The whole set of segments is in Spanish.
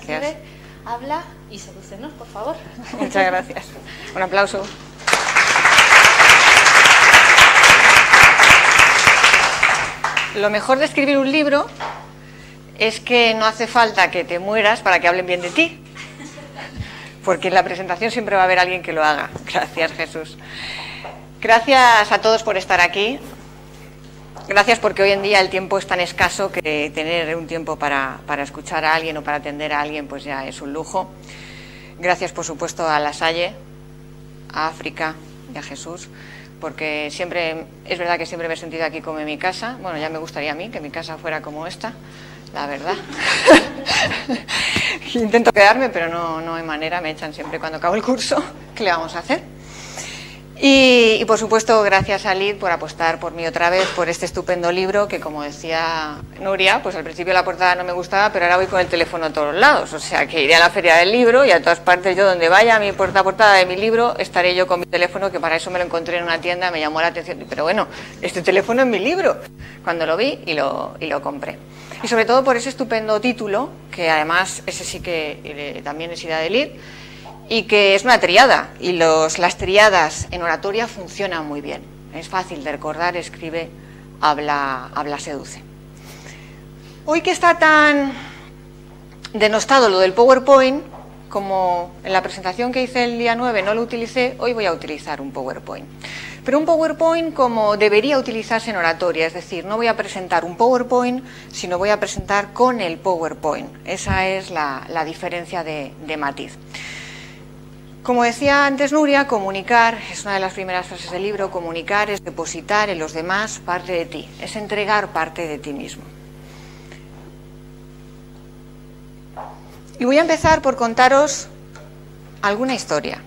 Gracias. Habla y sedúcenos, por favor. Muchas gracias. Un aplauso. Lo mejor de escribir un libro es que no hace falta que te mueras para que hablen bien de ti. Porque en la presentación siempre va a haber alguien que lo haga. Gracias, Jesús. Gracias a todos por estar aquí. Gracias porque hoy en día el tiempo es tan escaso que tener un tiempo para escuchar a alguien o para atender a alguien pues ya es un lujo. Gracias, por supuesto, a La Salle, a África y a Jesús, porque siempre, es verdad que siempre me he sentido aquí como en mi casa. Bueno, ya me gustaría a mí que mi casa fuera como esta, la verdad. Intento quedarme, pero no hay manera, me echan siempre cuando acabo el curso. ¿Qué le vamos a hacer? Y por supuesto, gracias a Lid por apostar por mí otra vez, por este estupendo libro que, como decía Nuria, pues al principio la portada no me gustaba, pero ahora voy con el teléfono a todos lados. O sea, que iré a la feria del libro y a todas partes, yo donde vaya, la portada de mi libro, estaré yo con mi teléfono, que para eso me lo encontré en una tienda, me llamó la atención. Pero bueno, este teléfono es mi libro. Cuando lo vi y lo compré. Y sobre todo por ese estupendo título, que además ese sí que también es idea de Lid, y que es una triada, y las triadas en oratoria funcionan muy bien. Es fácil de recordar: escribe, habla, seduce. Hoy que está tan denostado lo del PowerPoint, como en la presentación que hice el día 9 no lo utilicé, hoy voy a utilizar un PowerPoint. Pero un PowerPoint como debería utilizarse en oratoria, es decir, no voy a presentar un PowerPoint, sino voy a presentar con el PowerPoint. Esa es la diferencia de matiz. Como decía antes Nuria, comunicar es una de las primeras frases del libro. Comunicar es depositar en los demás parte de ti, es entregar parte de ti mismo. Y voy a empezar por contaros alguna historia.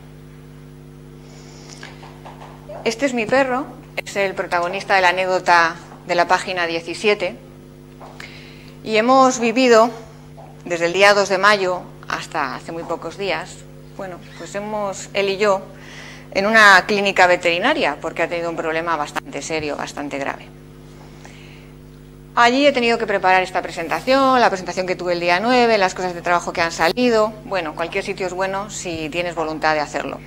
Este es mi perro, es el protagonista de la anécdota de la página 17. Y hemos vivido desde el día 2 de mayo hasta hace muy pocos días. Bueno, pues él y yo, en una clínica veterinaria, porque ha tenido un problema bastante serio, bastante grave. Allí he tenido que preparar esta presentación, la presentación que tuve el día 9, las cosas de trabajo que han salido. Bueno, cualquier sitio es bueno si tienes voluntad de hacerlo.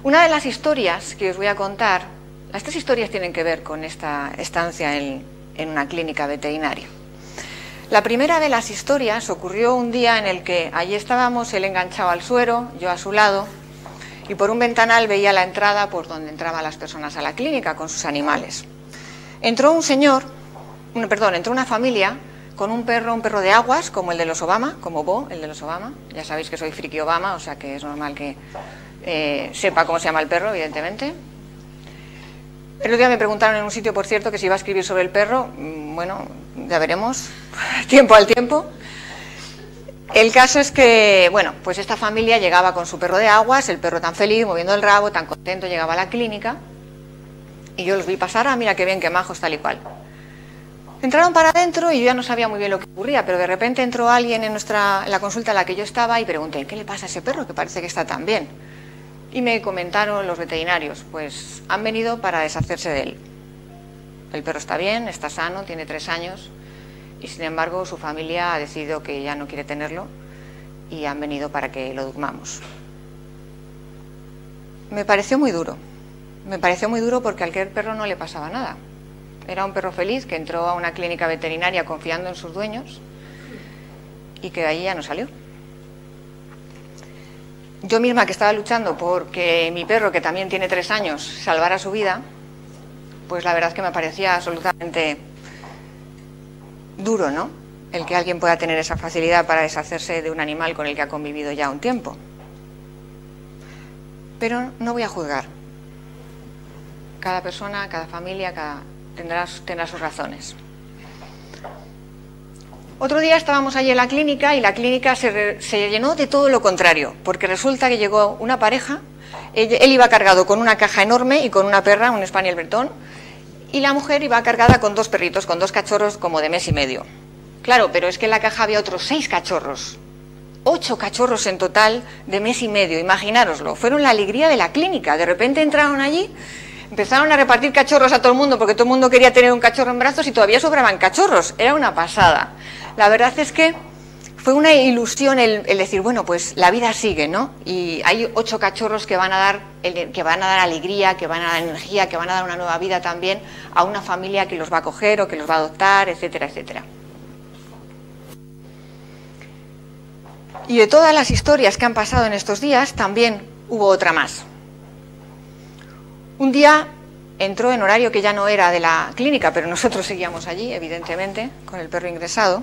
Una de las historias que os voy a contar, estas historias tienen que ver con esta estancia en una clínica veterinaria. La primera de las historias ocurrió un día en el que allí estábamos, él enganchado al suero, yo a su lado, y por un ventanal veía la entrada por donde entraban las personas a la clínica con sus animales. Entró entró una familia con un perro de aguas, como el de los Obama, como Bo, el de los Obama. Ya sabéis que soy friki Obama, o sea que es normal que sepa cómo se llama el perro, evidentemente. El otro día me preguntaron en un sitio, por cierto, que si iba a escribir sobre el perro. Bueno, ya veremos, tiempo al tiempo. El caso es que, bueno, pues esta familia llegaba con su perro de aguas, el perro tan feliz, moviendo el rabo, tan contento, llegaba a la clínica, y yo los vi pasar, mira qué bien, qué majos, tal y cual. Entraron para adentro y yo ya no sabía muy bien lo que ocurría, pero de repente entró alguien en la consulta en la que yo estaba y pregunté: ¿qué le pasa a ese perro que parece que está tan bien? Y me comentaron los veterinarios: pues han venido para deshacerse de él. El perro está bien, está sano, tiene 3 años, y sin embargo su familia ha decidido que ya no quiere tenerlo y han venido para que lo durmamos. Me pareció muy duro porque al perro no le pasaba nada. Era un perro feliz que entró a una clínica veterinaria confiando en sus dueños y que de allí ya no salió. Yo misma, que estaba luchando porque mi perro, que también tiene 3 años, salvara su vida, pues la verdad es que me parecía absolutamente duro, ¿no? El que alguien pueda tener esa facilidad para deshacerse de un animal con el que ha convivido ya un tiempo. Pero no voy a juzgar. Cada persona, cada familia, tendrá sus razones. Otro día estábamos allí en la clínica y la clínica se llenó de todo lo contrario, porque resulta que llegó una pareja, él iba cargado con una caja enorme y con una perra, un Spaniel Bretón, y la mujer iba cargada con 2 perritos, con 2 cachorros como de mes y medio. Claro, pero es que en la caja había otros 6 cachorros, 8 cachorros en total de mes y medio, imaginároslo. Fueron la alegría de la clínica. De repente entraron allí, empezaron a repartir cachorros a todo el mundo, porque todo el mundo quería tener un cachorro en brazos y todavía sobraban cachorros. Era una pasada. La verdad es que Fue una ilusión el decir, bueno, pues la vida sigue, ¿no? Y hay 8 cachorros que van a dar alegría, que van a dar energía, que van a dar una nueva vida también a una familia que los va a acoger o que los va a adoptar, etcétera, etcétera. Y de todas las historias que han pasado en estos días, también hubo otra más. Un día entró en horario que ya no era de la clínica, pero nosotros seguíamos allí, evidentemente, con el perro ingresado.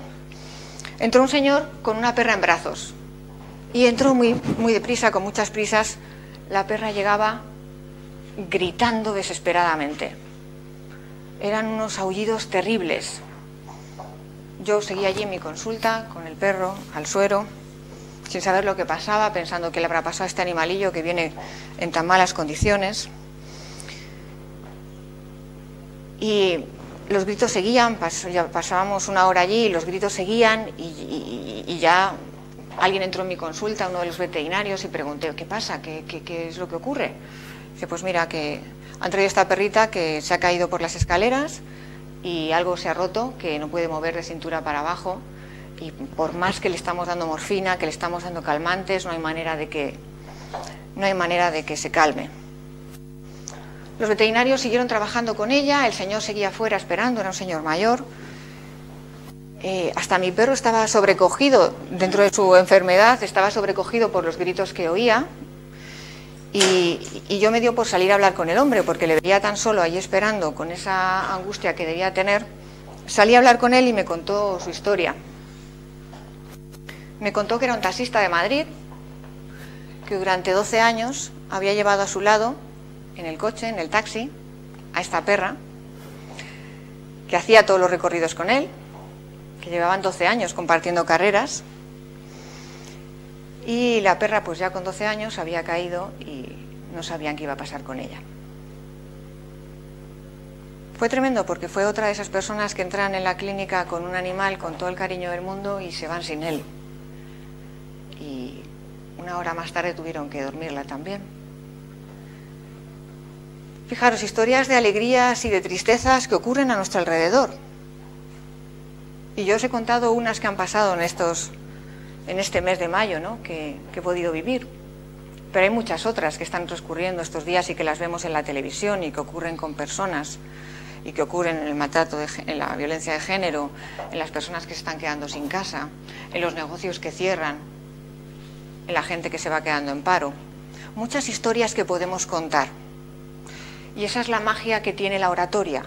Entró un señor con una perra en brazos y entró muy deprisa, con muchas prisas. La perra llegaba gritando desesperadamente. Eran unos aullidos terribles. Yo seguí allí en mi consulta con el perro al suero, sin saber lo que pasaba, pensando qué le habrá pasado a este animalillo que viene en tan malas condiciones. Y los gritos seguían, pasábamos una hora allí y los gritos seguían y ya alguien entró en mi consulta, uno de los veterinarios, y pregunté, ¿qué pasa? ¿Qué es lo que ocurre? Dice, pues mira, que han traído esta perrita que se ha caído por las escaleras y algo se ha roto, que no puede mover de cintura para abajo, y por más que le estamos dando morfina, que le estamos dando calmantes, no hay manera de que se calme. Los veterinarios siguieron trabajando con ella, el señor seguía fuera esperando, era un señor mayor. Hasta mi perro estaba sobrecogido, dentro de su enfermedad, estaba sobrecogido por los gritos que oía. Y yo me dio por salir a hablar con el hombre, porque le veía tan solo ahí esperando, con esa angustia que debía tener. Salí a hablar con él y me contó su historia. Me contó que era un taxista de Madrid, que durante 12 años había llevado a su lado, en el coche, en el taxi, a esta perra, que hacía todos los recorridos con él, que llevaban 12 años compartiendo carreras, y la perra pues ya con 12 años había caído y no sabían qué iba a pasar con ella. Fue tremendo porque fue otra de esas personas que entran en la clínica con un animal con todo el cariño del mundo y se van sin él. Y una hora más tarde tuvieron que dormirla también. Fijaros, historias de alegrías y de tristezas que ocurren a nuestro alrededor. Y yo os he contado unas que han pasado en este mes de mayo, ¿no? que he podido vivir. Pero hay muchas otras que están transcurriendo estos días y que las vemos en la televisión y que ocurren con personas y que ocurren en el maltrato, en la violencia de género, en las personas que se están quedando sin casa, en los negocios que cierran, en la gente que se va quedando en paro. Muchas historias que podemos contar. Y esa es la magia que tiene la oratoria,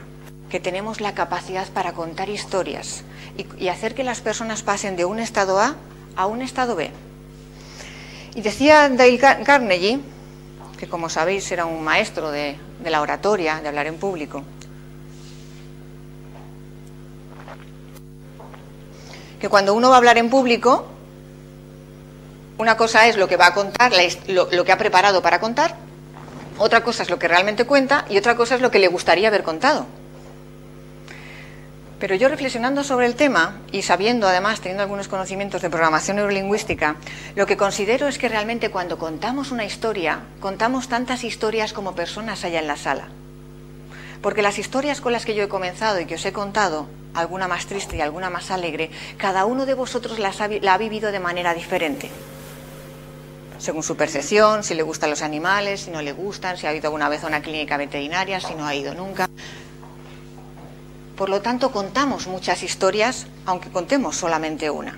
que tenemos la capacidad para contar historias y hacer que las personas pasen de un estado A un estado B. Y decía Dale Carnegie, que como sabéis era un maestro de la oratoria, de hablar en público, que cuando uno va a hablar en público, una cosa es lo que va a contar, lo que ha preparado para contar, otra cosa es lo que realmente cuenta y otra cosa es lo que le gustaría haber contado. Pero yo, reflexionando sobre el tema y sabiendo, además, teniendo algunos conocimientos de programación neurolingüística, lo que considero es que realmente cuando contamos una historia, contamos tantas historias como personas haya en la sala. Porque las historias con las que yo he comenzado y que os he contado, alguna más triste y alguna más alegre, cada uno de vosotros la ha vivido de manera diferente. Según su percepción, si le gustan los animales, si no le gustan, si ha ido alguna vez a una clínica veterinaria, si no ha ido nunca. Por lo tanto, contamos muchas historias, aunque contemos solamente una.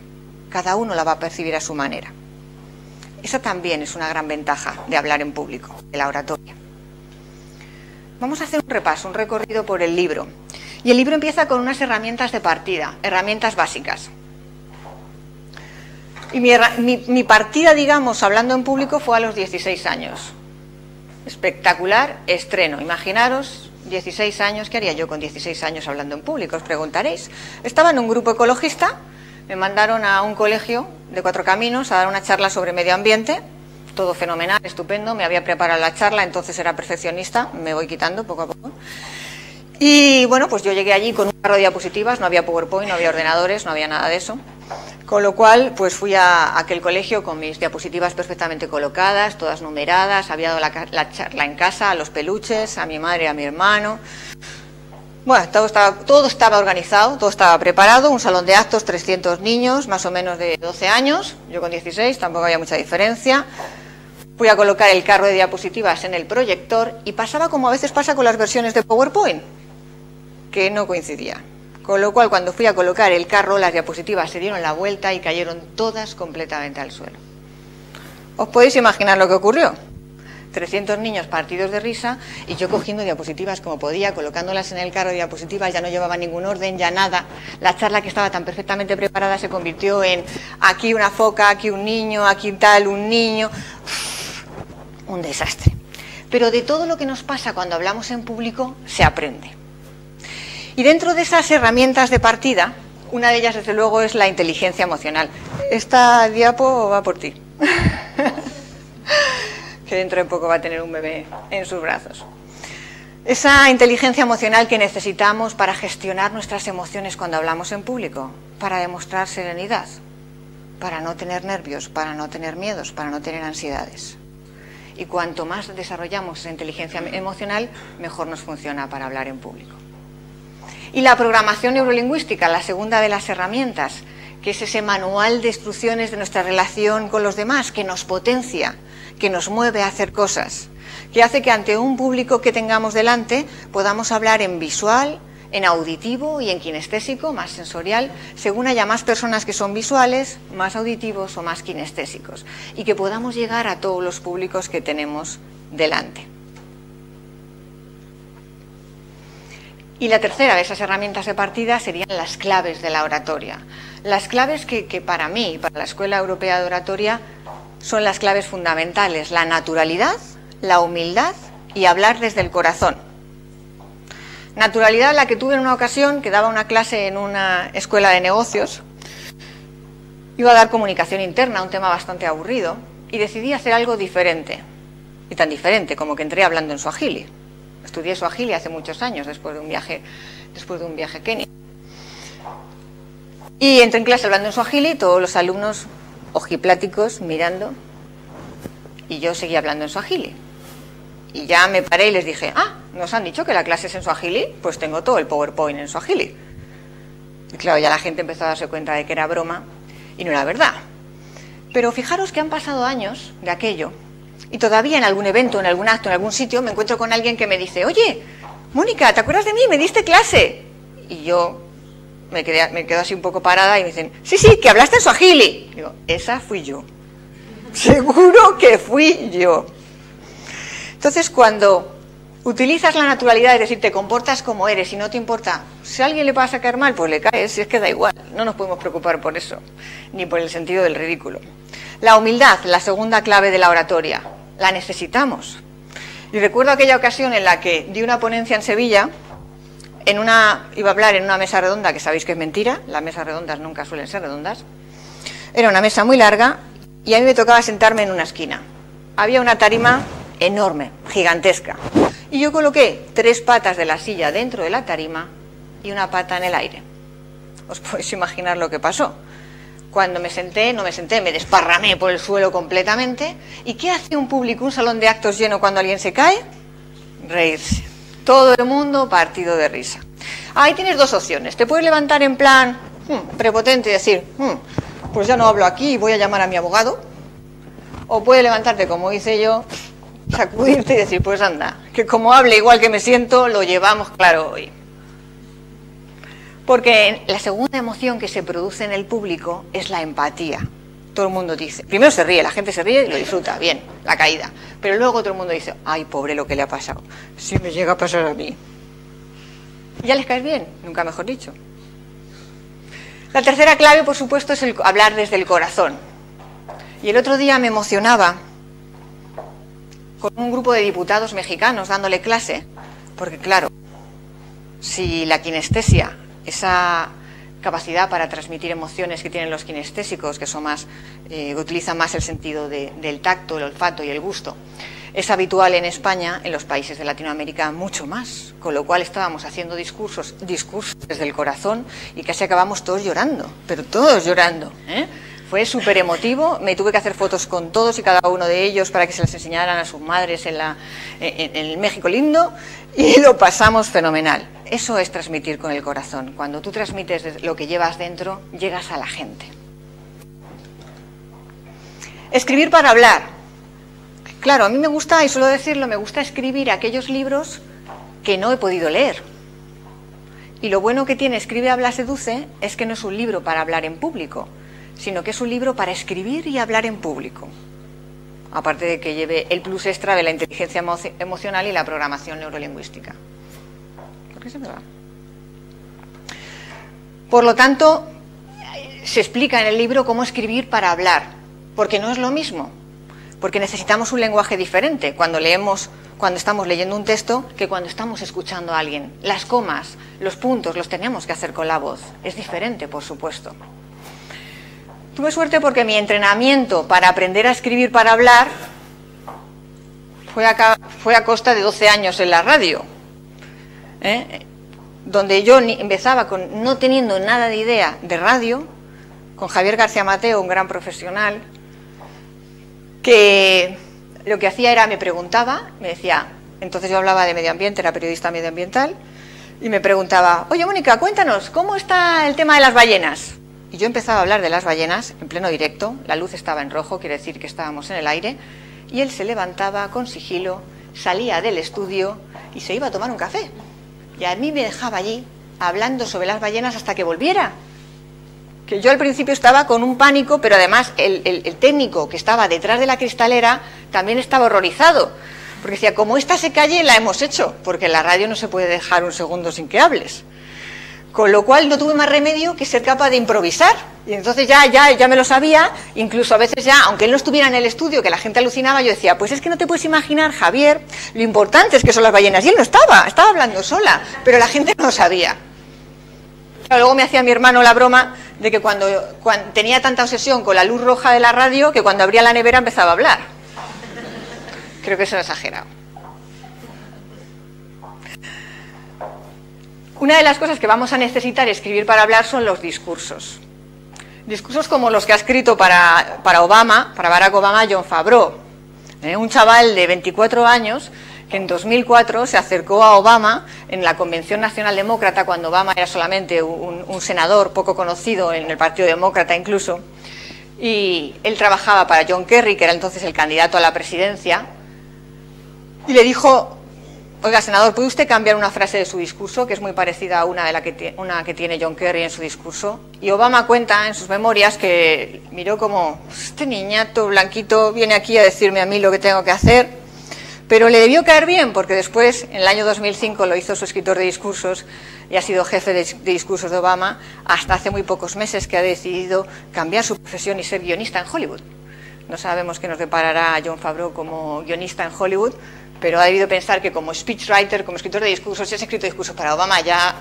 Cada uno la va a percibir a su manera. Esa también es una gran ventaja de hablar en público, de la oratoria. Vamos a hacer un repaso, un recorrido por el libro. Y el libro empieza con unas herramientas de partida, herramientas básicas. Y mi partida, digamos, hablando en público fue a los 16 años. Espectacular estreno. Imaginaros, 16 años, ¿qué haría yo con 16 años hablando en público? Os preguntaréis. Estaba en un grupo ecologista, me mandaron a un colegio de Cuatro Caminos a dar una charla sobre medio ambiente. Todo fenomenal, estupendo, me había preparado la charla, entonces era perfeccionista, me voy quitando poco a poco. Y bueno, pues yo llegué allí con un carro de diapositivas, no había PowerPoint, no había ordenadores, no había nada de eso. Con lo cual, pues fui a aquel colegio con mis diapositivas perfectamente colocadas, todas numeradas, había dado la charla en casa, a los peluches, a mi madre y a mi hermano. Bueno, todo estaba organizado, todo estaba preparado, un salón de actos, 300 niños, más o menos de 12 años, yo con 16, tampoco había mucha diferencia. Fui a colocar el carro de diapositivas en el proyector y pasaba como a veces pasa con las versiones de PowerPoint, que no coincidían. Con lo cual, cuando fui a colocar el carro, las diapositivas se dieron la vuelta y cayeron todas completamente al suelo. ¿Os podéis imaginar lo que ocurrió? 300 niños partidos de risa y yo cogiendo diapositivas como podía, colocándolas en el carro de diapositivas, ya no llevaba ningún orden, ya nada. La charla que estaba tan perfectamente preparada se convirtió en aquí una foca, aquí un niño, aquí tal, un niño. Un desastre. Pero de todo lo que nos pasa cuando hablamos en público se aprende. Y dentro de esas herramientas de partida, una de ellas desde luego es la inteligencia emocional. Esta diapo va por ti. Que dentro de poco va a tener un bebé en sus brazos. Esa inteligencia emocional que necesitamos para gestionar nuestras emociones cuando hablamos en público, para demostrar serenidad, para no tener nervios, para no tener miedos, para no tener ansiedades. Y cuanto más desarrollamos esa inteligencia emocional, mejor nos funciona para hablar en público. Y la programación neurolingüística, la segunda de las herramientas, que es ese manual de instrucciones de nuestra relación con los demás, que nos potencia, que nos mueve a hacer cosas, que hace que ante un público que tengamos delante podamos hablar en visual, en auditivo y en kinestésico, más sensorial, según haya más personas que son visuales, más auditivos o más kinestésicos, y que podamos llegar a todos los públicos que tenemos delante. Y la tercera de esas herramientas de partida serían las claves de la oratoria. Las claves que para mí, para la Escuela Europea de Oratoria, son las claves fundamentales: la naturalidad, la humildad y hablar desde el corazón. Naturalidad, la que tuve en una ocasión, que daba una clase en una escuela de negocios. Iba a dar comunicación interna, un tema bastante aburrido, y decidí hacer algo diferente. Y tan diferente como que entré hablando en suajili. Estudié suajili hace muchos años, después de un viaje a Kenia. Y entré en clase hablando en suajili, todos los alumnos ojipláticos mirando, y yo seguía hablando en suajili. Y ya me paré y les dije, ¿nos han dicho que la clase es en suajili? Pues tengo todo el PowerPoint en suajili. Y claro, ya la gente empezó a darse cuenta de que era broma y no era verdad. Pero fijaros que han pasado años de aquello y todavía en algún evento, en algún acto, en algún sitio me encuentro con alguien que me dice, oye, Mónica, ¿te acuerdas de mí? ¿Me diste clase? Y yo me quedo así un poco parada y me dicen, sí, que hablaste en suajili. Digo, esa fui yo. Seguro que fui yo. Entonces, cuando utilizas la naturalidad, es decir, te comportas como eres y no te importa, si a alguien le pasa a caer mal, pues le caes, si es que da igual, no nos podemos preocupar por eso, ni por el sentido del ridículo. La humildad, la segunda clave de la oratoria, la necesitamos. Y recuerdo aquella ocasión en la que di una ponencia en Sevilla, iba a hablar en una mesa redonda, que sabéis que es mentira, las mesas redondas nunca suelen ser redondas. Era una mesa muy larga y a mí me tocaba sentarme en una esquina. Había una tarima enorme, gigantesca. Y yo coloqué 3 patas de la silla dentro de la tarima y una pata en el aire. Os podéis imaginar lo que pasó. Cuando me senté, me desparramé por el suelo completamente. ¿Y qué hace un público, un salón de actos lleno cuando alguien se cae? Reírse. Todo el mundo partido de risa. Ahí tienes 2 opciones. Te puedes levantar en plan prepotente y decir, pues ya no hablo aquí, voy a llamar a mi abogado. O puedes levantarte como hice yo, sacudirte y decir, pues anda, que como hable igual que me siento, lo llevamos claro hoy. Porque la segunda emoción que se produce en el público es la empatía. Todo el mundo dice, primero se ríe, la gente se ríe y lo disfruta, bien, la caída. Pero luego todo el mundo dice, ay, pobre lo que le ha pasado, si me llega a pasar a mí. Ya les caes bien, nunca mejor dicho. La tercera clave, por supuesto, es el hablar desde el corazón. Y el otro día me emocionaba con un grupo de diputados mexicanos dándole clase, porque claro, si la kinestesia, esa capacidad para transmitir emociones que tienen los kinestésicos, que son más, utilizan más el sentido del tacto, el olfato y el gusto, es habitual en España, en los países de Latinoamérica, mucho más, con lo cual estábamos haciendo discursos desde el corazón y casi acabamos todos llorando, pero todos llorando, Fue súper emotivo, me tuve que hacer fotos con todos y cada uno de ellos para que se las enseñaran a sus madres en el México lindo y lo pasamos fenomenal. eso es transmitir con el corazón. Cuando tú transmites lo que llevas dentro, llegas a la gente. Escribir para hablar. Claro, a mí me gusta, y suelo decirlo, me gusta escribir aquellos libros que no he podido leer. Y lo bueno que tiene Escribe, habla, seduce es que no es un libro para hablar en público, sino que es un libro para escribir y hablar en público. Aparte de que lleve el plus extra de la inteligencia emocional y la programación neurolingüística. ¿Por qué se me va? Por lo tanto, se explica en el libro cómo escribir para hablar, porque no es lo mismo, porque necesitamos un lenguaje diferente cuando estamos leyendo un texto que cuando estamos escuchando a alguien. Las comas, los puntos, los tenemos que hacer con la voz. Es diferente, por supuesto. Tuve suerte porque mi entrenamiento para aprender a escribir para hablar fue a costa de 12 años en la radio, donde yo empezaba no teniendo nada de idea de radio, con Javier García Mateo, un gran profesional, que lo que hacía era, me preguntaba, me decía, entonces yo hablaba de medio ambiente, era periodista medioambiental, y me preguntaba, oye Mónica, cuéntanos, ¿cómo está el tema de las ballenas? Y yo empezaba a hablar de las ballenas en pleno directo, la luz estaba en rojo, quiere decir que estábamos en el aire, y él se levantaba con sigilo, salía del estudio y se iba a tomar un café. Y a mí me dejaba allí hablando sobre las ballenas hasta que volviera. Que yo al principio estaba con un pánico, pero además el técnico que estaba detrás de la cristalera también estaba horrorizado. Porque decía, como esta se calle, la hemos hecho, porque en la radio no se puede dejar un segundo sin que hables. Con lo cual no tuve más remedio que ser capaz de improvisar. Y entonces ya me lo sabía, incluso a veces ya, aunque él no estuviera en el estudio, que la gente alucinaba, yo decía, pues es que no te puedes imaginar, Javier, lo importante es que son las ballenas. Y él no estaba hablando sola, pero la gente no lo sabía. Luego me hacía mi hermano la broma de que cuando tenía tanta obsesión con la luz roja de la radio, que cuando abría la nevera empezaba a hablar. Creo que eso era exagerado. Una de las cosas que vamos a necesitar escribir para hablar son los discursos. Discursos como los que ha escrito para Barack Obama, Jon Favreau, un chaval de 24 años que en 2004 se acercó a Obama en la Convención Nacional Demócrata, cuando Obama era solamente un senador poco conocido en el Partido Demócrata incluso, y él trabajaba para John Kerry, que era entonces el candidato a la presidencia, y le dijo, oiga, senador, ¿puede usted cambiar una frase de su discurso, que es muy parecida a una que tiene John Kerry en su discurso? Y Obama cuenta en sus memorias que miró como, este niñato blanquito viene aquí a decirme a mí lo que tengo que hacer, pero le debió caer bien, porque después, en el año 2005, lo hizo su escritor de discursos y ha sido jefe de discursos de Obama hasta hace muy pocos meses, que ha decidido cambiar su profesión y ser guionista en Hollywood. No sabemos qué nos deparará a Jon Favreau como guionista en Hollywood, pero ha debido pensar que como speechwriter, como escritor de discursos, si has escrito discursos para Obama, ya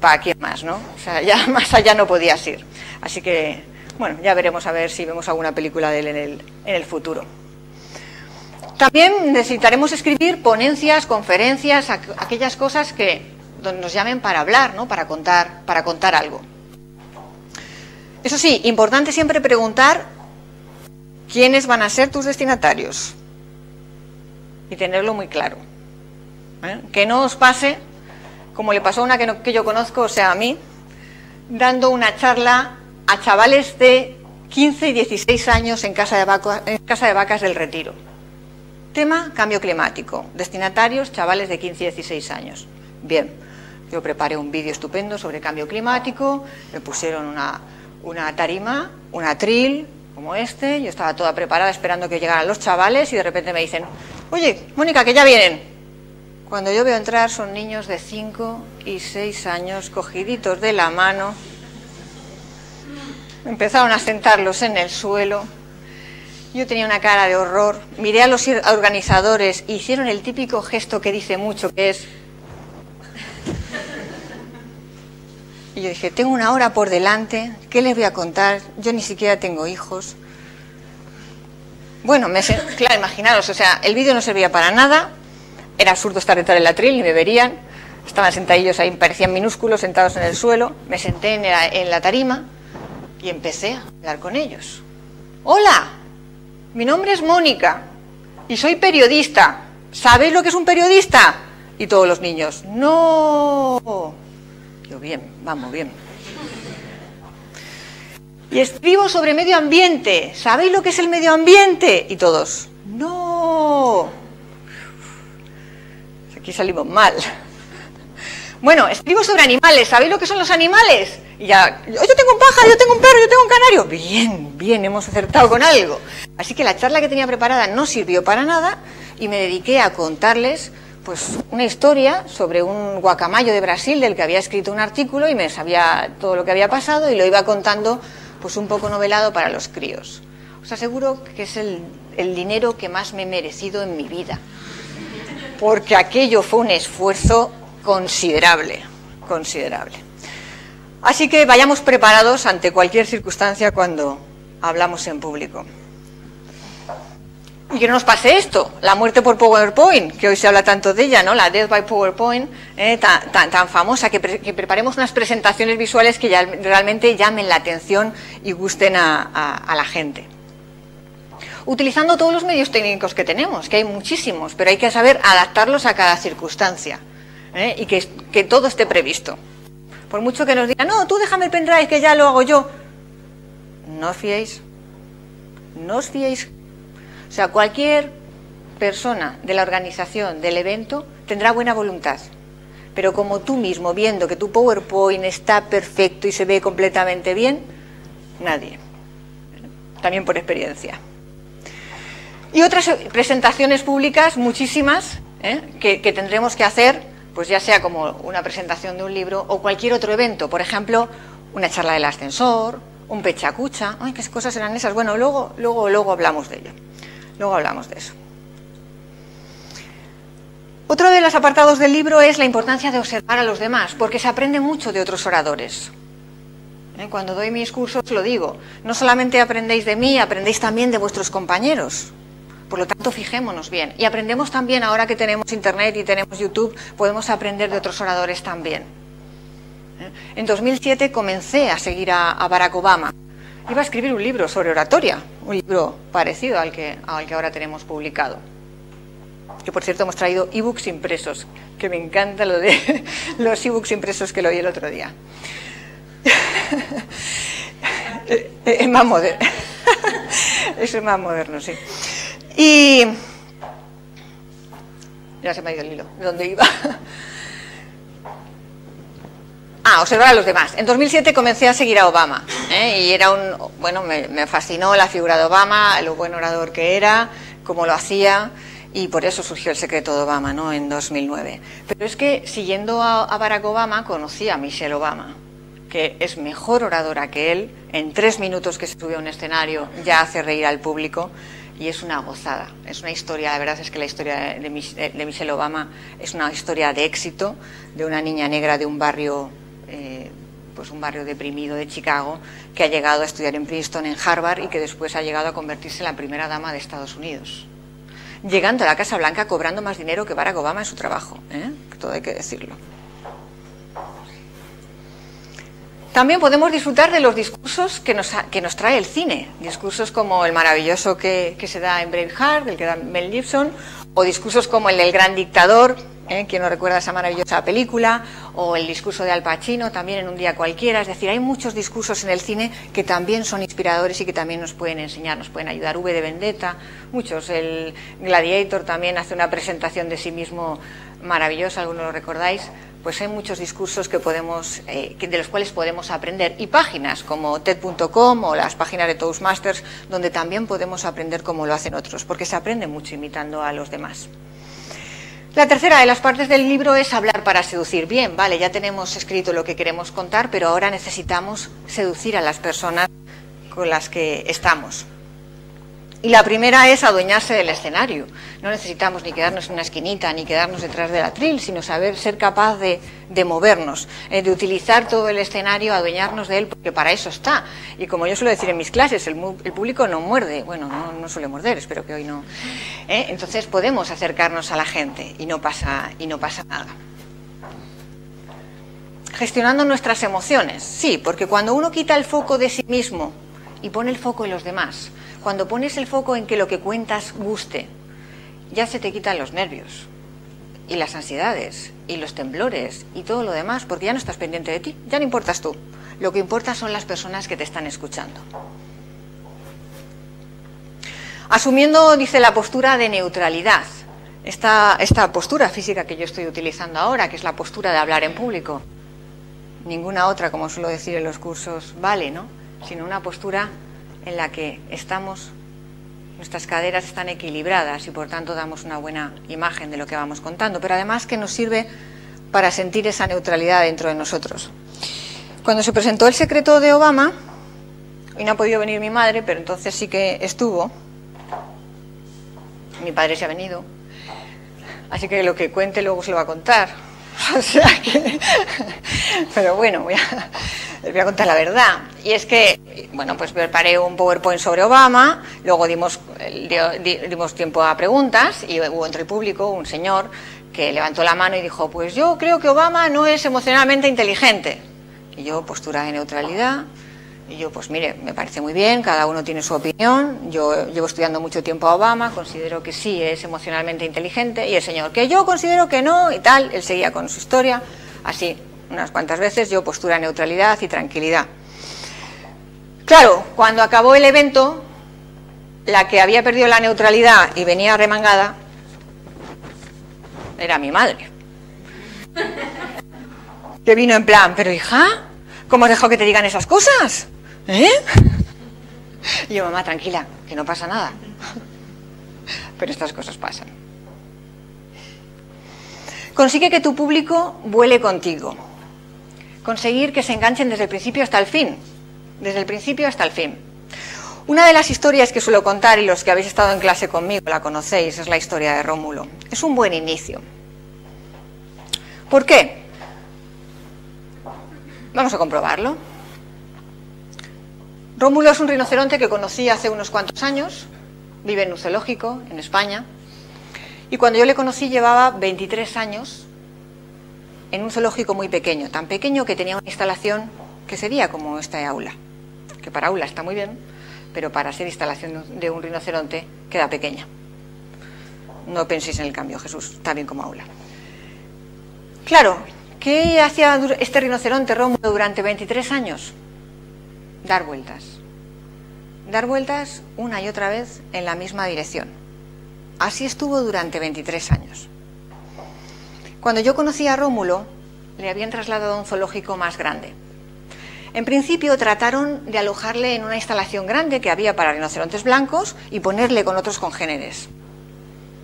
para quién más, ¿no? O sea, ya más allá no podías ir. Así que, bueno, ya veremos a ver si vemos alguna película de él en el futuro. También necesitaremos escribir ponencias, conferencias, aquellas cosas donde nos llamen para hablar, ¿no? Para contar algo. Eso sí, importante siempre preguntar quiénes van a ser tus destinatarios y tenerlo muy claro. Que no os pase, como le pasó a una que yo conozco, o sea, a mí, dando una charla a chavales de 15 y 16 años en Casa de Vacas del Retiro. Tema, cambio climático. Destinatarios, chavales de 15 y 16 años. Bien, yo preparé un vídeo estupendo sobre cambio climático, me pusieron una tarima, un atril, como este, yo estaba toda preparada esperando que llegaran los chavales y de repente me dicen, oye, Mónica, que ya vienen. Cuando yo veo entrar son niños de 5 y 6 años, cogiditos de la mano, empezaron a sentarlos en el suelo. Yo tenía una cara de horror, miré a los organizadores, hicieron el típico gesto que dice mucho, que es... Y yo dije, tengo una hora por delante, ¿qué les voy a contar? Yo ni siquiera tengo hijos. Bueno, claro, imaginaros, o sea, el vídeo no servía para nada, era absurdo estar detrás del atril, ni me verían, estaban sentadillos ahí, parecían minúsculos, sentados en el suelo, me senté en la tarima y empecé a hablar con ellos. ¡Hola! Mi nombre es Mónica y soy periodista. ¿Sabéis lo que es un periodista? Y todos los niños, ¡no! Yo, bien, vamos, bien. Y escribo sobre medio ambiente. ¿Sabéis lo que es el medio ambiente? Y todos, ¡no! Aquí salimos mal. Bueno, escribo sobre animales. ¿Sabéis lo que son los animales? Y ya, yo tengo un pájaro, yo tengo un perro, yo tengo un canario. Bien, bien, hemos acertado con algo. Así que la charla que tenía preparada no sirvió para nada y me dediqué a contarles pues una historia sobre un guacamayo de Brasil del que había escrito un artículo y me sabía todo lo que había pasado y lo iba contando pues un poco novelado para los críos. Os aseguro que es el dinero que más me he merecido en mi vida, porque aquello fue un esfuerzo considerable, considerable. Así que vayamos preparados ante cualquier circunstancia cuando hablamos en público. Y que no nos pase esto, la muerte por PowerPoint, que hoy se habla tanto de ella, ¿no? La Death by PowerPoint, tan famosa, que preparemos unas presentaciones visuales que ya realmente llamen la atención y gusten a la gente. Utilizando todos los medios técnicos que tenemos, que hay muchísimos, pero hay que saber adaptarlos a cada circunstancia, y que todo esté previsto. Por mucho que nos digan, no, tú déjame el pendrive que ya lo hago yo. No os fiéis, no os fiéis. O sea, cualquier persona de la organización del evento tendrá buena voluntad, pero como tú mismo, viendo que tu PowerPoint está perfecto y se ve completamente bien, nadie. También por experiencia. Y otras presentaciones públicas, muchísimas, que tendremos que hacer, pues ya sea como una presentación de un libro o cualquier otro evento. Por ejemplo, una charla del ascensor, un pechacucha. Ay, qué cosas eran esas. Bueno, luego hablamos de ello. Luego hablamos de eso. Otro de los apartados del libro es la importancia de observar a los demás, porque se aprende mucho de otros oradores. Cuando doy mis cursos lo digo, no solamente aprendéis de mí, aprendéis también de vuestros compañeros. Por lo tanto, fijémonos bien. Y aprendemos también, ahora que tenemos Internet y tenemos YouTube, podemos aprender de otros oradores también. En 2007 comencé a seguir a Barack Obama. Iba a escribir un libro sobre oratoria, un libro parecido al que ahora tenemos publicado. Que por cierto hemos traído ebooks impresos, que me encanta lo de los ebooks impresos que lo oí el otro día. Es más moderno. Eso es más moderno, sí. Y ya se me ha ido el hilo, ¿de dónde iba? Observar a los demás. En 2007 comencé a seguir a Obama, y era me fascinó la figura de Obama, lo buen orador que era, cómo lo hacía, y por eso surgió El secreto de Obama, ¿no? En 2009. Pero es que siguiendo a Barack Obama conocí a Michelle Obama, que es mejor oradora que él. En 3 minutos que se sube a un escenario ya hace reír al público y es una gozada. Es una historia, la verdad es que la historia de Michelle Obama es una historia de éxito, de una niña negra de un barrio, pues un barrio deprimido de Chicago, que ha llegado a estudiar en Princeton, en Harvard, y que después ha llegado a convertirse en la primera dama de Estados Unidos, llegando a la Casa Blanca cobrando más dinero que Barack Obama en su trabajo, todo hay que decirlo. También podemos disfrutar de los discursos que nos trae el cine, discursos como el maravilloso que se da en Braveheart, el que da Mel Gibson, o discursos como el del Gran Dictador, quien no recuerda esa maravillosa película, o el discurso de Al Pacino también en Un día cualquiera. Es decir, hay muchos discursos en el cine que también son inspiradores y que también nos pueden enseñar, nos pueden ayudar. V de Vendetta, muchos. El Gladiator también hace una presentación de sí mismo maravillosa, algunos lo recordáis. Pues hay muchos discursos que de los cuales podemos aprender, y páginas como TED.com o las páginas de Toastmasters, donde también podemos aprender cómo lo hacen otros, porque se aprende mucho imitando a los demás. La tercera de las partes del libro es hablar para seducir. Bien, vale, ya tenemos escrito lo que queremos contar, pero ahora necesitamos seducir a las personas con las que estamos. Y la primera es adueñarse del escenario. No necesitamos ni quedarnos en una esquinita, ni quedarnos detrás del atril, sino ser capaz de movernos, de utilizar todo el escenario, adueñarnos de él, porque para eso está. Y como yo suelo decir en mis clases, el público no muerde. Bueno, no suele morder, espero que hoy no. Entonces podemos acercarnos a la gente y no pasa nada. Gestionando nuestras emociones. Sí, porque cuando uno quita el foco de sí mismo y pone el foco en los demás, cuando pones el foco en que lo que cuentas guste, ya se te quitan los nervios. y las ansiedades, y los temblores, y todo lo demás, porque ya no estás pendiente de ti, ya no importas tú. Lo que importa son las personas que te están escuchando. Asumiendo, dice, la postura de neutralidad, esta postura física que yo estoy utilizando ahora, que es la postura de hablar en público, ninguna otra, como suelo decir en los cursos, vale, ¿no? Sino una postura en la que estamos, nuestras caderas están equilibradas y por tanto damos una buena imagen de lo que vamos contando, pero además que nos sirve para sentir esa neutralidad dentro de nosotros. Cuando se presentó El secreto de Obama, y no ha podido venir mi madre, pero entonces sí que estuvo, mi padre se ha venido, así que lo que cuente luego se lo va a contar. O sea que, pero bueno, les voy a contar la verdad. Y es que, bueno, pues preparé un PowerPoint sobre Obama, luego dimos tiempo a preguntas y hubo entre el público un señor que levantó la mano y dijo, pues yo creo que Obama no es emocionalmente inteligente. Y yo, postura de neutralidad, y yo, pues mire, me parece muy bien, cada uno tiene su opinión, yo llevo estudiando mucho tiempo a Obama, considero que sí es emocionalmente inteligente, y el señor, que yo considero que no, y tal, él seguía con su historia, así, unas cuantas veces, yo postura de neutralidad y tranquilidad. Claro, cuando acabó el evento, la que había perdido la neutralidad y venía remangada, era mi madre. Que vino en plan, pero hija, ¿cómo has dejado que te digan esas cosas? ¿Eh? Y yo, mamá, tranquila, que no pasa nada. Pero estas cosas pasan. Consigue que tu público vuele contigo. Conseguir que se enganchen desde el principio hasta el fin. Desde el principio hasta el fin. Una de las historias que suelo contar, y los que habéis estado en clase conmigo la conocéis, es la historia de Rómulo. Es un buen inicio. ¿Por qué? Vamos a comprobarlo. Rómulo es un rinoceronte que conocí hace unos cuantos años, vive en un zoológico en España, y cuando yo le conocí llevaba 23 años en un zoológico muy pequeño, tan pequeño que tenía una instalación que sería como esta aula, que para aula está muy bien, pero para ser instalación de un rinoceronte queda pequeña. No penséis en el cambio, Jesús, está bien como aula. Claro, ¿qué hacía este rinoceronte Rómulo durante 23 años? Dar vueltas. Dar vueltas una y otra vez en la misma dirección. Así estuvo durante 23 años. Cuando yo conocí a Rómulo, le habían trasladado a un zoológico más grande. En principio trataron de alojarle en una instalación grande que había para rinocerontes blancos y ponerle con otros congéneres.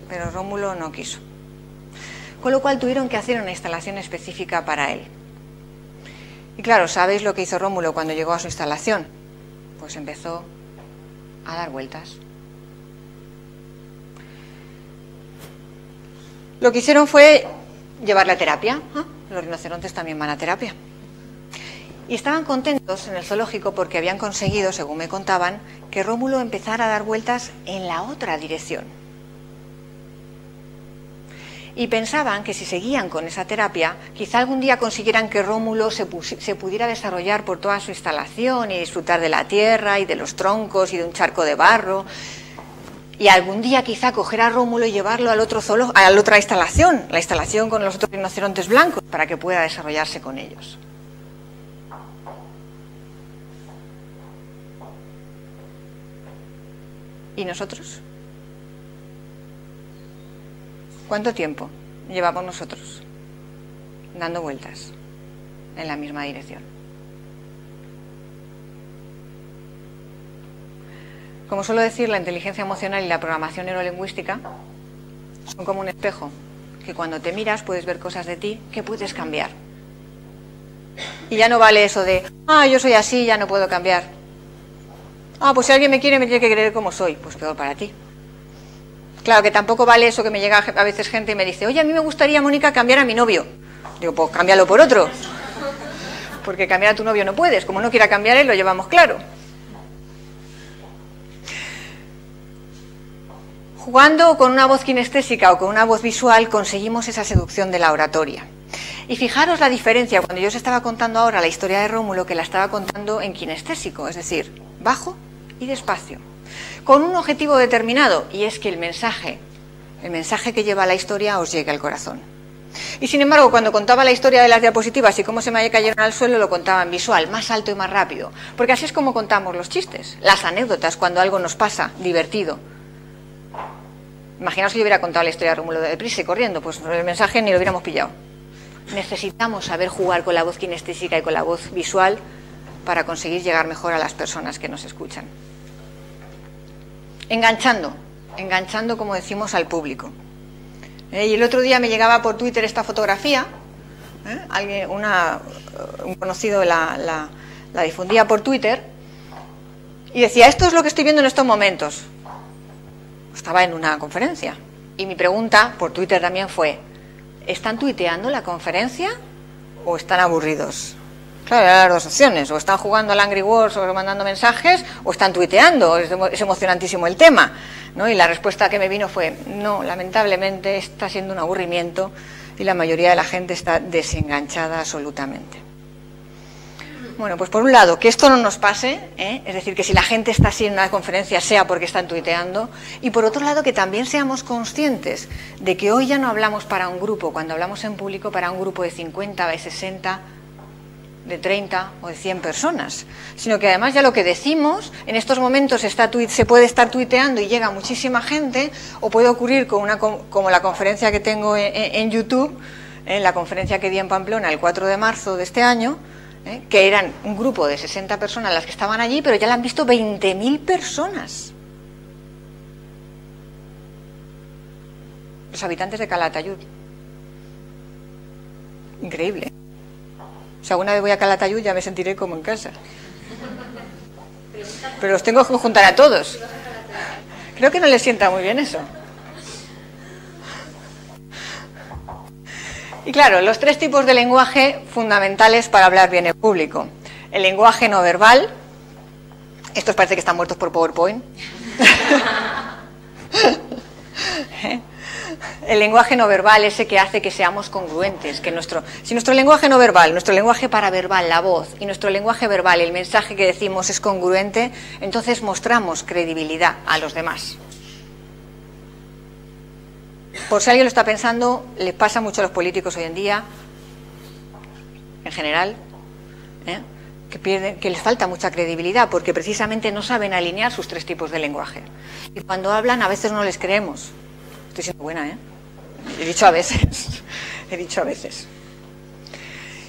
Pero Rómulo no quiso. Con lo cual tuvieron que hacer una instalación específica para él. Y claro, ¿sabéis lo que hizo Rómulo cuando llegó a su instalación? Pues empezó a dar vueltas. Lo que hicieron fue llevarle a terapia. Los rinocerontes también van a terapia. Y estaban contentos en el zoológico porque habían conseguido, según me contaban, que Rómulo empezara a dar vueltas en la otra dirección. Y pensaban que si seguían con esa terapia, quizá algún día consiguieran que Rómulo se pudiera desarrollar por toda su instalación y disfrutar de la tierra y de los troncos y de un charco de barro. Y algún día quizá coger a Rómulo y llevarlo al otro a la otra instalación, la instalación con los otros rinocerontes blancos, para que pueda desarrollarse con ellos. ¿Y nosotros? ¿Cuánto tiempo llevamos nosotros dando vueltas en la misma dirección? Como suelo decir, la inteligencia emocional y la programación neurolingüística son como un espejo, que cuando te miras puedes ver cosas de ti que puedes cambiar. Y ya no vale eso de, yo soy así, ya no puedo cambiar. Pues si alguien me tiene que querer como soy, pues peor para ti. Claro que tampoco vale eso que me llega a veces gente y me dice, oye, a mí me gustaría, Mónica, cambiar a mi novio. Digo, pues cámbialo por otro. Porque cambiar a tu novio no puedes. Como no quiera cambiar él, lo llevamos claro. Jugando con una voz kinestésica o con una voz visual conseguimos esa seducción de la oratoria. Y fijaros la diferencia, cuando yo os estaba contando ahora la historia de Rómulo, que la estaba contando en kinestésico, es decir, bajo y despacio, con un objetivo determinado, y es que el mensaje que lleva la historia os llegue al corazón. Y sin embargo, cuando contaba la historia de las diapositivas y cómo se me cayeron al suelo, lo contaba en visual, más alto y más rápido. Porque así es como contamos los chistes, las anécdotas, cuando algo nos pasa, divertido. Imaginaos que yo hubiera contado la historia de Rómulo de Prisa y corriendo, pues el mensaje ni lo hubiéramos pillado. Necesitamos saber jugar con la voz kinestésica y con la voz visual para conseguir llegar mejor a las personas que nos escuchan. Enganchando, como decimos, al público. Y el otro día me llegaba por Twitter esta fotografía, un conocido la difundía por Twitter, y decía, esto es lo que estoy viendo en estos momentos. Estaba en una conferencia, y mi pregunta por Twitter también fue, ¿están tuiteando la conferencia o están aburridos? Claro, eran las dos opciones, o están jugando al Angry Words o mandando mensajes, o están tuiteando, es emocionantísimo el tema, ¿no? Y la respuesta que me vino fue, no, lamentablemente está siendo un aburrimiento y la mayoría de la gente está desenganchada absolutamente. Bueno, pues por un lado, que esto no nos pase, es decir, que si la gente está así en una conferencia sea porque están tuiteando, y por otro lado que también seamos conscientes de que hoy ya no hablamos para un grupo, cuando hablamos en público para un grupo de 50, de 60, de 30 o de 100 personas, sino que además ya lo que decimos en estos momentos se puede estar tuiteando y llega muchísima gente, o puede ocurrir como la conferencia que tengo en YouTube, la conferencia que di en Pamplona el 4 de marzo de este año, que eran un grupo de 60 personas las que estaban allí, pero ya la han visto 20.000 personas. Los habitantes de Calatayud. Increíble. Si alguna vez voy a Calatayud ya me sentiré como en casa. Pero los tengo que juntar a todos. Creo que no les sienta muy bien eso. Y claro, los tres tipos de lenguaje fundamentales para hablar bien en público. El lenguaje no verbal. Estos parece que están muertos por PowerPoint. El lenguaje no verbal, ese que hace que seamos congruentes, que si nuestro lenguaje no verbal, nuestro lenguaje paraverbal, la voz, y nuestro lenguaje verbal, el mensaje que decimos es congruente, entonces mostramos credibilidad a los demás. Por si alguien lo está pensando, les pasa mucho a los políticos hoy en día, en general, que les falta mucha credibilidad, porque precisamente no saben alinear sus tres tipos de lenguaje. Y cuando hablan a veces no les creemos. Estoy siendo buena, ¿eh? He dicho a veces. He dicho a veces.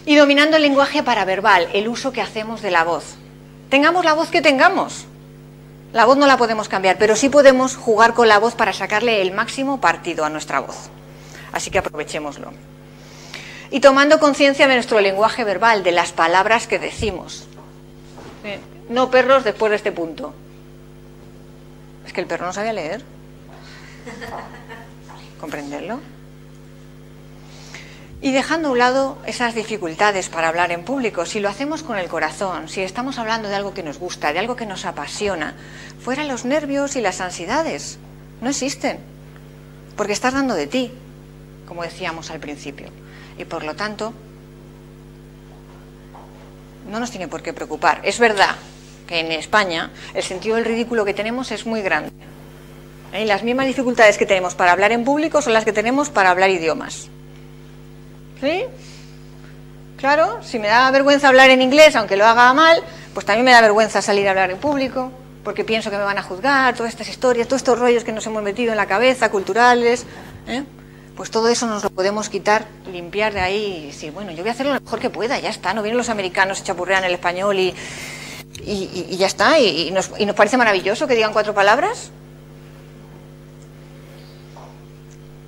Y dominando el lenguaje paraverbal, el uso que hacemos de la voz. Tengamos la voz que tengamos. La voz no la podemos cambiar, pero sí podemos jugar con la voz para sacarle el máximo partido a nuestra voz. Así que aprovechémoslo. Y tomando conciencia de nuestro lenguaje verbal, de las palabras que decimos. No perros después de este punto. Es que el perro no sabía leer. ¿Comprenderlo? Y dejando a un lado esas dificultades para hablar en público, si lo hacemos con el corazón, si estamos hablando de algo que nos gusta, de algo que nos apasiona, fuera los nervios y las ansiedades, no existen, porque estás dando de ti, como decíamos al principio, y por lo tanto no nos tiene por qué preocupar. Es verdad que en España el sentido del ridículo que tenemos es muy grande. Y las mismas dificultades que tenemos para hablar en público son las que tenemos para hablar idiomas. ¿Sí? Claro, si me da vergüenza hablar en inglés, aunque lo haga mal, pues también me da vergüenza salir a hablar en público, porque pienso que me van a juzgar, todas estas historias, todos estos rollos que nos hemos metido en la cabeza, culturales, pues todo eso nos lo podemos quitar, limpiar de ahí y decir, bueno, yo voy a hacerlo lo mejor que pueda, ya está, no vienen los americanos, se chapurrean el español y ya está, y nos parece maravilloso que digan 4 palabras.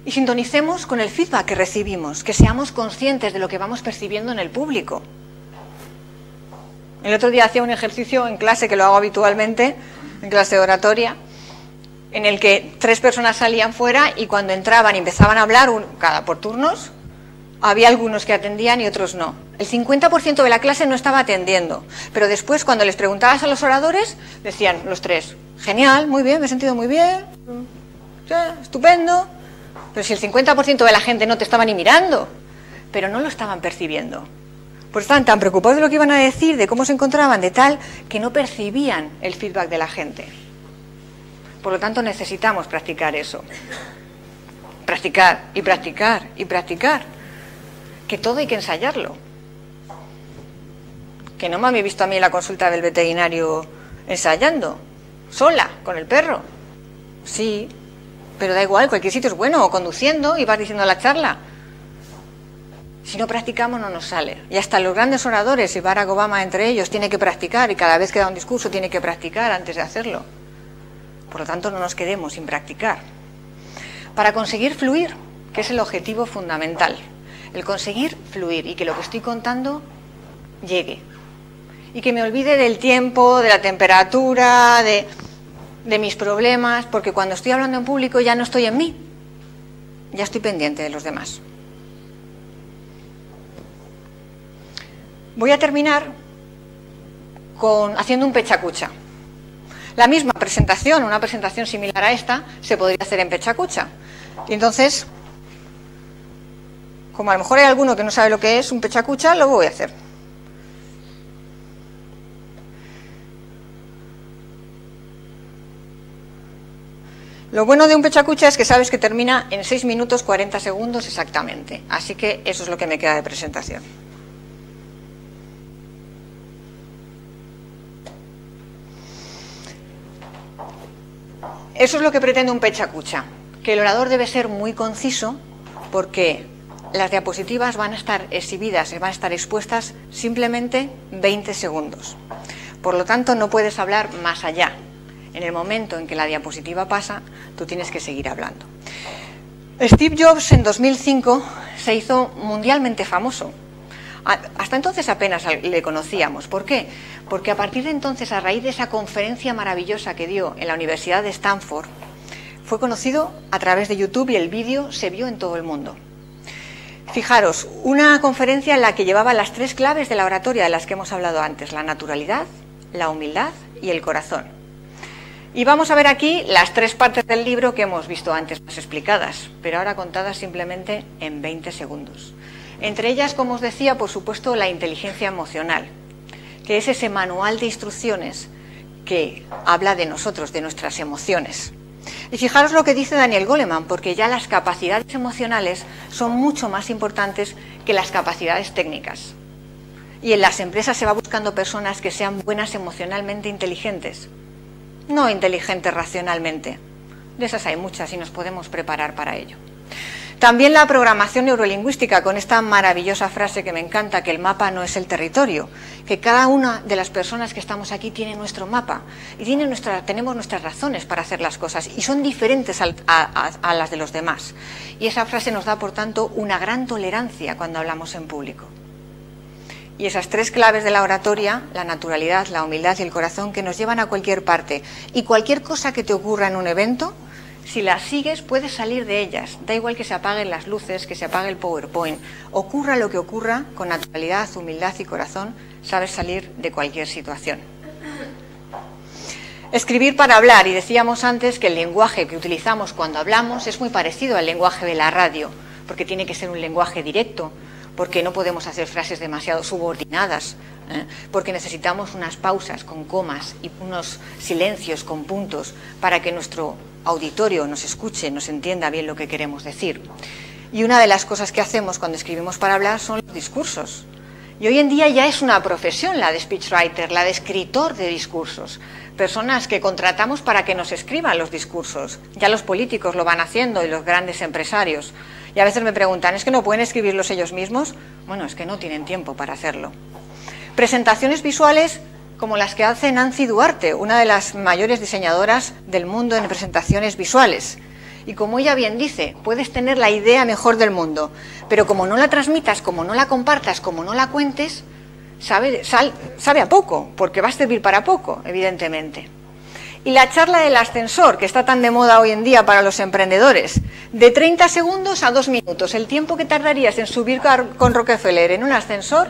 Y sintonicemos con el feedback que recibimos, que seamos conscientes de lo que vamos percibiendo en el público. El otro día hacía un ejercicio en clase, que lo hago habitualmente, en clase de oratoria, en el que 3 personas salían fuera y cuando entraban y empezaban a hablar, cada por turnos, había algunos que atendían y otros no. El 50% de la clase no estaba atendiendo, pero después cuando les preguntabas a los oradores, decían los 3, genial, muy bien, me he sentido muy bien, estupendo. Pero si el 50% de la gente no te estaba ni mirando, pero no lo estaban percibiendo. Pues estaban tan preocupados de lo que iban a decir, de cómo se encontraban, de tal, que no percibían el feedback de la gente. Por lo tanto, necesitamos practicar eso. Practicar y practicar y practicar. que todo hay que ensayarlo. Que no me habéis visto a mí en la consulta del veterinario ensayando, sola, con el perro. Sí, pero da igual, cualquier sitio es bueno, o conduciendo y vas diciendo la charla. Si no practicamos no nos sale. Y hasta los grandes oradores, y Barack Obama entre ellos, tiene que practicar, y cada vez que da un discurso tiene que practicar antes de hacerlo. Por lo tanto, no nos quedemos sin practicar. Para conseguir fluir, que es el objetivo fundamental, el conseguir fluir y que lo que estoy contando llegue. Y que me olvide del tiempo, de la temperatura, de mis problemas, porque cuando estoy hablando en público ya no estoy en mí, ya estoy pendiente de los demás. Voy a terminar haciendo un pechacucha. La misma presentación, una presentación similar a esta, se podría hacer en pechacucha. Y entonces, como a lo mejor hay alguno que no sabe lo que es un pechacucha, lo voy a hacer. Lo bueno de un pechacucha es que sabes que termina en 6 minutos 40 segundos exactamente. Así que eso es lo que me queda de presentación. Eso es lo que pretende un pechacucha, que el orador debe ser muy conciso porque las diapositivas van a estar exhibidas y van a estar expuestas simplemente 20 segundos. Por lo tanto, no puedes hablar más allá. En el momento en que la diapositiva pasa, tú tienes que seguir hablando. Steve Jobs en 2005 se hizo mundialmente famoso. Hasta entonces apenas le conocíamos. ¿Por qué? Porque a partir de entonces, a raíz de esa conferencia maravillosa que dio en la Universidad de Stanford, fue conocido a través de YouTube y el vídeo se vio en todo el mundo. Fijaros, una conferencia en la que llevaba las 3 claves de la oratoria de las que hemos hablado antes: la naturalidad, la humildad y el corazón. Y vamos a ver aquí las 3 partes del libro que hemos visto antes más explicadas, pero ahora contadas simplemente en 20 segundos. Entre ellas, como os decía, por supuesto, la inteligencia emocional, que es ese manual de instrucciones que habla de nosotros, de nuestras emociones. Y fijaros lo que dice Daniel Goleman, porque ya las capacidades emocionales son mucho más importantes que las capacidades técnicas. Y en las empresas se va buscando personas que sean buenas emocionalmente inteligentes, no inteligentes racionalmente. De esas hay muchas y nos podemos preparar para ello. También la programación neurolingüística, con esta maravillosa frase que me encanta, que el mapa no es el territorio, que cada una de las personas que estamos aquí tiene nuestro mapa y tenemos nuestras razones para hacer las cosas y son diferentes a las de los demás. Y esa frase nos da, por tanto, una gran tolerancia cuando hablamos en público. Y esas 3 claves de la oratoria, la naturalidad, la humildad y el corazón, que nos llevan a cualquier parte. Y cualquier cosa que te ocurra en un evento, si las sigues, puedes salir de ellas. Da igual que se apaguen las luces, que se apague el PowerPoint. Ocurra lo que ocurra, con naturalidad, humildad y corazón, sabes salir de cualquier situación. Escribir para hablar. Y decíamos antes que el lenguaje que utilizamos cuando hablamos es muy parecido al lenguaje de la radio, porque tiene que ser un lenguaje directo, porque no podemos hacer frases demasiado subordinadas, porque necesitamos unas pausas con comas y unos silencios con puntos para que nuestro auditorio nos escuche, nos entienda bien lo que queremos decir. Y una de las cosas que hacemos cuando escribimos para hablar son los discursos. Y hoy en día ya es una profesión la de speechwriter, la de escritor de discursos. Personas que contratamos para que nos escriban los discursos. Ya los políticos lo van haciendo y los grandes empresarios. Y a veces me preguntan, ¿es que no pueden escribirlos ellos mismos? Bueno, es que no tienen tiempo para hacerlo. Presentaciones visuales como las que hace Nancy Duarte, una de las mayores diseñadoras del mundo en presentaciones visuales. Y como ella bien dice, puedes tener la idea mejor del mundo, pero como no la transmitas, como no la compartas, como no la cuentes, sabe a poco, porque va a servir para poco, evidentemente. Y la charla del ascensor, que está tan de moda hoy en día para los emprendedores, de 30 segundos a 2 minutos, el tiempo que tardarías en subir con Rockefeller en un ascensor,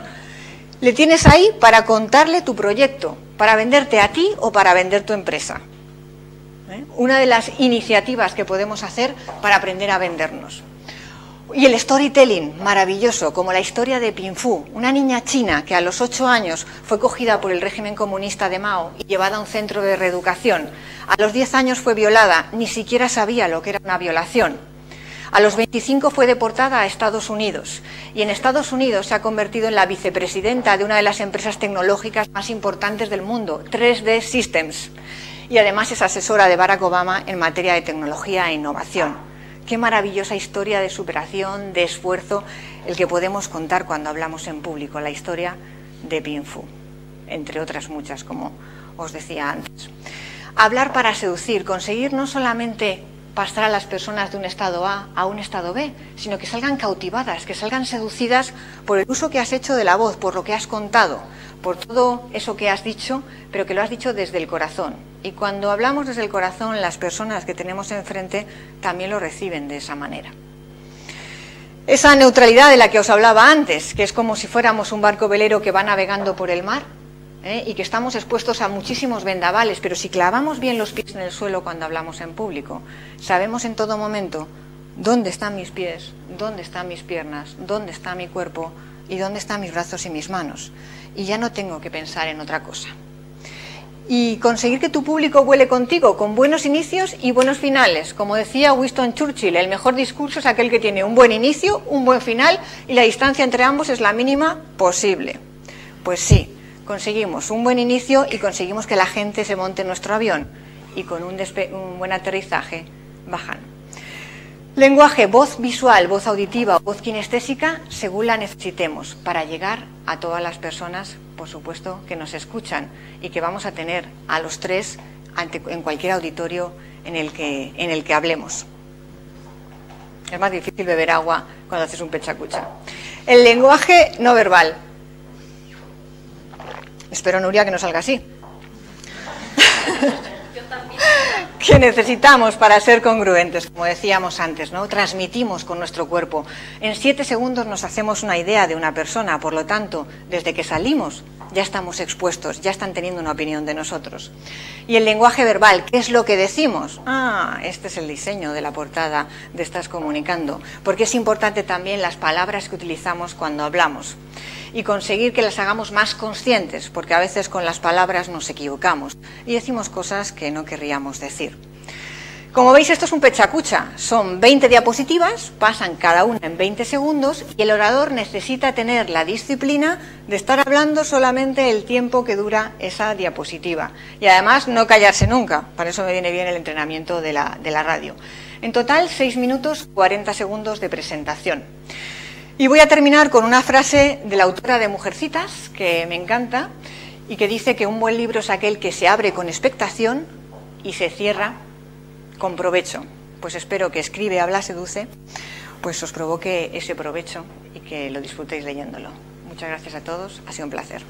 le tienes ahí para contarle tu proyecto, para venderte a ti o para vender tu empresa. Una de las iniciativas que podemos hacer para aprender a vendernos. Y el storytelling, maravilloso, como la historia de Pinfu, una niña china que a los 8 años fue cogida por el régimen comunista de Mao y llevada a un centro de reeducación. A los 10 años fue violada, ni siquiera sabía lo que era una violación. A los 25 fue deportada a Estados Unidos y en Estados Unidos se ha convertido en la vicepresidenta de una de las empresas tecnológicas más importantes del mundo, 3D Systems, y además es asesora de Barack Obama en materia de tecnología e innovación. Qué maravillosa historia de superación, de esfuerzo, el que podemos contar cuando hablamos en público, la historia de Binh Phu, entre otras muchas, como os decía antes. Hablar para seducir, conseguir no solamente pasar a las personas de un estado A a un estado B, sino que salgan cautivadas, que salgan seducidas por el uso que has hecho de la voz, por lo que has contado, por todo eso que has dicho, pero que lo has dicho desde el corazón. Y cuando hablamos desde el corazón, las personas que tenemos enfrente también lo reciben de esa manera. Esa neutralidad de la que os hablaba antes, que es como si fuéramos un barco velero que va navegando por el mar, y que estamos expuestos a muchísimos vendavales, pero si clavamos bien los pies en el suelo cuando hablamos en público, sabemos en todo momento dónde están mis pies, dónde están mis piernas, dónde está mi cuerpo y dónde están mis brazos y mis manos. Y ya no tengo que pensar en otra cosa. Y conseguir que tu público vuele contigo con buenos inicios y buenos finales. Como decía Winston Churchill, el mejor discurso es aquel que tiene un buen inicio, un buen final y la distancia entre ambos es la mínima posible. Pues sí. Conseguimos un buen inicio y conseguimos que la gente se monte en nuestro avión y con un buen aterrizaje bajan. Lenguaje, voz visual, voz auditiva o voz kinestésica según la necesitemos para llegar a todas las personas, por supuesto, que nos escuchan y que vamos a tener a los tres en cualquier auditorio en el que hablemos. Es más difícil beber agua cuando haces un pechacucha. El lenguaje no verbal. Espero, Nuria, que no salga así. Yo también. Que necesitamos para ser congruentes, como decíamos antes, ¿no? Transmitimos con nuestro cuerpo. En 7 segundos nos hacemos una idea de una persona, por lo tanto, desde que salimos ya estamos expuestos, ya están teniendo una opinión de nosotros. Y el lenguaje verbal, ¿qué es lo que decimos? Este es el diseño de la portada de Estás Comunicando, porque es importante también las palabras que utilizamos cuando hablamos. Y conseguir que las hagamos más conscientes, porque a veces con las palabras nos equivocamos y decimos cosas que no querríamos decir. Como veis, esto es un pechacucha. Son 20 diapositivas, pasan cada una en 20 segundos y el orador necesita tener la disciplina de estar hablando solamente el tiempo que dura esa diapositiva. Y además no callarse nunca, para eso me viene bien el entrenamiento de la radio. En total, 6 minutos 40 segundos de presentación. Y voy a terminar con una frase de la autora de Mujercitas, que me encanta, y que dice que un buen libro es aquel que se abre con expectación y se cierra con provecho. Pues espero que Escribe, Habla, Seduce, pues os provoque ese provecho y que lo disfrutéis leyéndolo. Muchas gracias a todos, ha sido un placer.